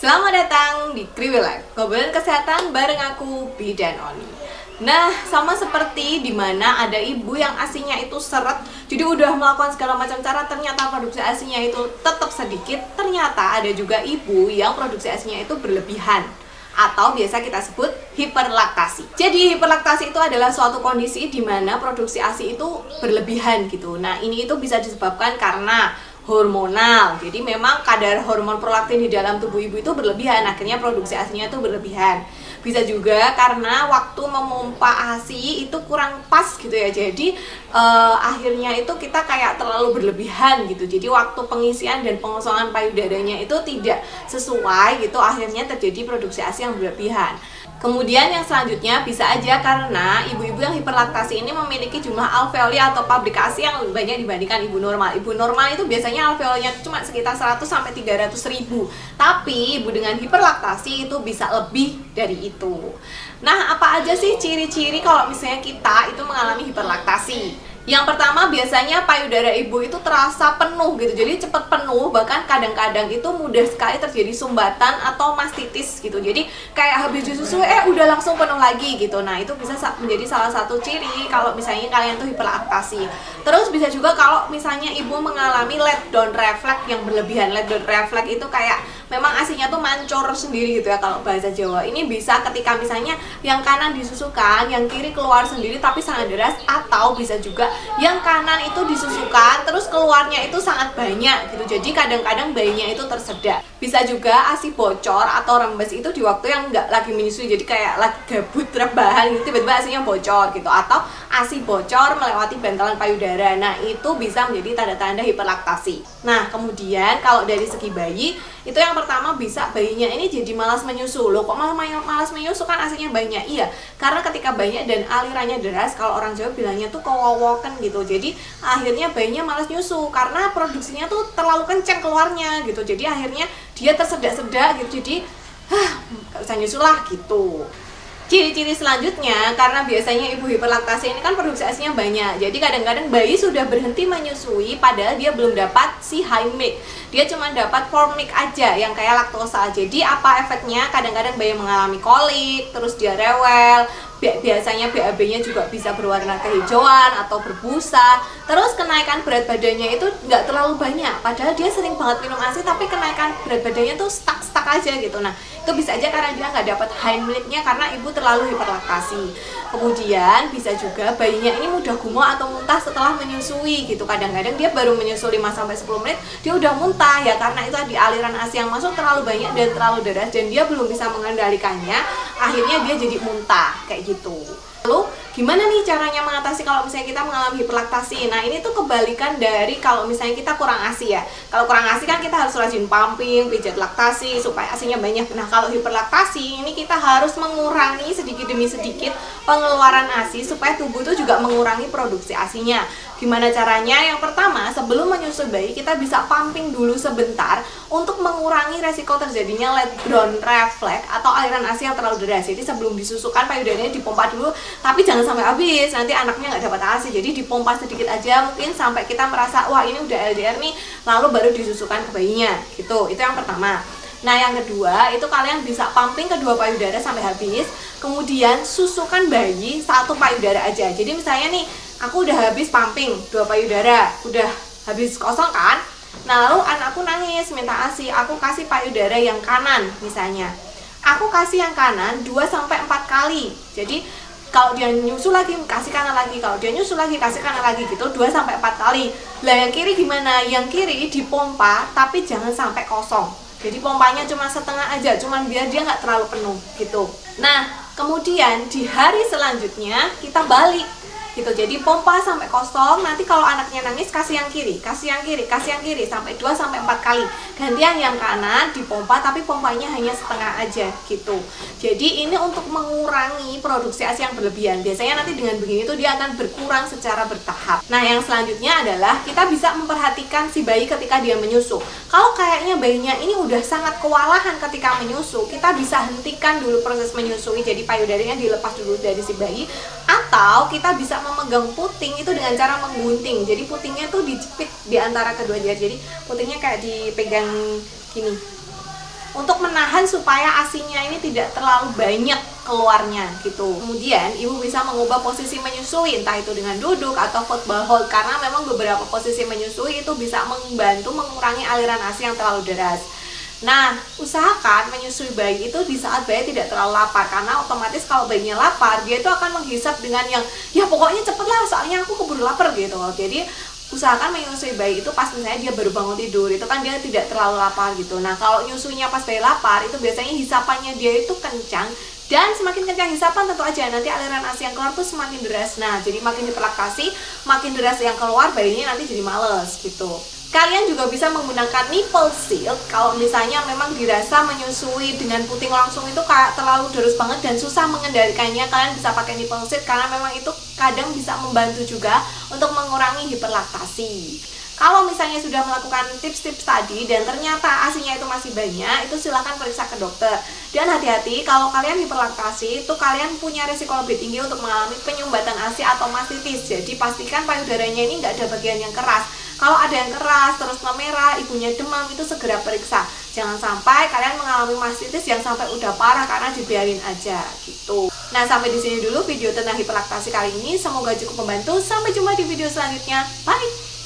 Selamat datang di Kriwil Life, ngobrolin kesehatan bareng aku, Bidan Oni. Nah, sama seperti dimana ada ibu yang asinya itu seret, jadi udah melakukan segala macam cara, ternyata produksi asinya itu tetap sedikit. Ternyata ada juga ibu yang produksi asinya itu berlebihan, atau biasa kita sebut hiperlaktasi. Jadi hiperlaktasi itu adalah suatu kondisi di mana produksi ASI itu berlebihan gitu. Nah, ini itu bisa disebabkan karena hormonal. Jadi memang kadar hormon prolaktin di dalam tubuh ibu itu berlebihan, akhirnya produksi ASI-nya itu berlebihan. Bisa juga karena waktu memompa ASI itu kurang pas gitu ya. Jadi akhirnya itu kita kayak terlalu berlebihan gitu. Jadi waktu pengisian dan pengosongan payudaranya itu tidak sesuai gitu, akhirnya terjadi produksi ASI yang berlebihan. Kemudian yang selanjutnya bisa aja karena ibu-ibu yang hiperlaktasi ini memiliki jumlah alveoli atau pabrik ASI yang lebih banyak dibandingkan ibu normal. Ibu normal itu biasanya alveolinya cuma sekitar 100-300 ribu. Tapi ibu dengan hiperlaktasi itu bisa lebih dari itu. Nah, apa aja sih ciri-ciri kalau misalnya kita itu mengalami hiperlaktasi? Yang pertama, biasanya payudara ibu itu terasa penuh gitu, jadi cepat penuh, bahkan kadang-kadang itu mudah sekali terjadi sumbatan atau mastitis gitu. Jadi kayak habis susu udah langsung penuh lagi gitu. Nah, itu bisa menjadi salah satu ciri kalau misalnya kalian tuh hiperlaktasi. Terus bisa juga kalau misalnya ibu mengalami let down reflex yang berlebihan. Let down reflex itu kayak memang asinya tuh mancur sendiri gitu ya kalau bahasa Jawa. Ini bisa ketika misalnya yang kanan disusukan, yang kiri keluar sendiri tapi sangat deras, atau bisa juga yang kanan itu disusukan terus keluarnya itu sangat banyak gitu. Jadi kadang-kadang bayinya itu tersedak. Bisa juga ASI bocor atau rembes itu di waktu yang nggak lagi menyusui, jadi kayak lagi gabut rebahan gitu, tiba-tiba asinya bocor gitu, atau ASI bocor melewati bantalan payudara. Nah, itu bisa menjadi tanda-tanda hiperlaktasi. Nah, kemudian kalau dari segi bayi, itu yang pertama bisa bayinya ini jadi malas menyusu. Loh, kok malah malas menyusu, kan asinya banyak? Iya, karena ketika banyak dan alirannya deras, kalau orang Jawa bilangnya tuh kewowoken gitu. Jadi akhirnya bayinya malas nyusu karena produksinya tuh terlalu kencang keluarnya gitu. Jadi akhirnya dia tersedak-sedak gitu. Jadi gak usah nyusu lah gitu. Ciri-ciri selanjutnya, karena biasanya ibu hiperlaktasi ini kan produksi ASI-nya banyak, jadi kadang-kadang bayi sudah berhenti menyusui padahal dia belum dapat si high milk, dia cuma dapat form milk aja yang kayak laktosa. Jadi apa efeknya? Kadang-kadang bayi mengalami kolik, terus dia rewel, biasanya BAB-nya juga bisa berwarna kehijauan atau berbusa. Terus kenaikan berat badannya itu nggak terlalu banyak, padahal dia sering banget minum ASI, tapi kenaikan berat badannya tuh stuck aja gitu. Nah, itu bisa aja karena dia nggak dapat high milk-nya karena ibu terlalu hiperlaktasi. Kemudian bisa juga bayinya ini mudah gumoh atau muntah setelah menyusui gitu. Kadang-kadang dia baru menyusui 5-10 menit dia udah muntah ya, karena itu di aliran ASI yang masuk terlalu banyak dan terlalu deras dan dia belum bisa mengendalikannya, akhirnya dia jadi muntah kayak gitu. Lalu gimana nih caranya mengatasi kalau misalnya kita mengalami hiperlaktasi? Nah, ini tuh kebalikan dari kalau misalnya kita kurang ASI ya. Kalau kurang ASI kan kita harus rajin pumping, pijat laktasi supaya ASInya banyak. Nah, kalau hiperlaktasi ini kita harus mengurangi sedikit demi sedikit pengeluaran ASI supaya tubuh itu juga mengurangi produksi ASInya. Gimana caranya? Yang pertama, sebelum menyusui bayi kita bisa pumping dulu sebentar untuk mengurangi resiko terjadinya let down reflex atau aliran ASI yang terlalu deras. Jadi sebelum disusukan payudaranya dipompa dulu, tapi jangan sampai habis, nanti anaknya nggak dapat ASI. Jadi dipompa sedikit aja, mungkin sampai kita merasa wah ini udah LDR nih, lalu baru disusukan ke bayinya gitu. Itu yang pertama. Nah, yang kedua itu kalian bisa pumping kedua payudara sampai habis, kemudian susukan bayi satu payudara aja. Jadi misalnya nih, aku udah habis pumping dua payudara, udah habis kosong kan. Nah, lalu anakku nangis minta ASI, aku kasih payudara yang kanan misalnya. Aku kasih yang kanan 2-4 kali. Jadi kalau dia nyusu lagi kasih kanan lagi, kalau dia nyusu lagi kasih kanan lagi gitu 2-4 kali. Lah yang kiri gimana? Yang kiri dipompa tapi jangan sampai kosong. Jadi pompanya cuma setengah aja, cuman biar dia nggak terlalu penuh gitu. Nah, kemudian di hari selanjutnya kita balik gitu. Jadi pompa sampai kosong, nanti kalau anaknya nangis kasih yang kiri, kasih yang kiri, kasih yang kiri sampai 2-4 kali. Gantian yang kanan dipompa tapi pompanya hanya setengah aja gitu. Jadi ini untuk mengurangi produksi ASI yang berlebihan. Biasanya nanti dengan begini tuh dia akan berkurang secara bertahap. Nah, yang selanjutnya adalah kita bisa memperhatikan si bayi ketika dia menyusu. Kalau kayaknya bayinya ini udah sangat kewalahan ketika menyusu, kita bisa hentikan dulu proses menyusui. Jadi payudaranya dilepas dulu dari si bayi, atau kita bisa memegang puting itu dengan cara menggunting. Jadi putingnya tuh dijepit di antara kedua jari. Jadi putingnya kayak dipegang gini. untuk menahan supaya ASINya ini tidak terlalu banyak keluarnya gitu. Kemudian ibu bisa mengubah posisi menyusui, entah itu dengan duduk atau football hold, karena memang beberapa posisi menyusui itu bisa membantu mengurangi aliran ASI yang terlalu deras. Nah, usahakan menyusui bayi itu di saat bayi tidak terlalu lapar, karena otomatis kalau bayinya lapar, dia itu akan menghisap dengan yang ya pokoknya cepet lah, soalnya aku keburu lapar gitu loh. Jadi usahakan menyusui bayi itu pas misalnya dia baru bangun tidur, itu kan dia tidak terlalu lapar gitu. Nah, kalau nyusunya pas bayi lapar, itu biasanya hisapannya dia itu kencang, dan semakin kencang hisapan tentu aja nanti aliran ASI yang keluar tuh semakin deras. Nah, jadi makin hiperlaktasi, makin deras yang keluar, bayinya nanti jadi males gitu. Kalian juga bisa menggunakan nipple silk kalau misalnya memang dirasa menyusui dengan puting langsung itu kayak terlalu deras banget dan susah mengendalikannya. Kalian bisa pakai nipple silk karena memang itu kadang bisa membantu juga untuk mengurangi hiperlaktasi. Kalau misalnya sudah melakukan tips-tips tadi dan ternyata ASINya itu masih banyak, itu silahkan periksa ke dokter. Dan hati-hati, kalau kalian hiperlaktasi itu kalian punya risiko lebih tinggi untuk mengalami penyumbatan ASI atau mastitis. Jadi pastikan payudaranya ini nggak ada bagian yang keras. Kalau ada yang keras, terus memerah, ibunya demam, itu segera periksa. Jangan sampai kalian mengalami mastitis yang sampai udah parah karena dibiarin aja gitu. Nah, sampai di sini dulu video tentang hiperlaktasi kali ini. Semoga cukup membantu. Sampai jumpa di video selanjutnya. Bye!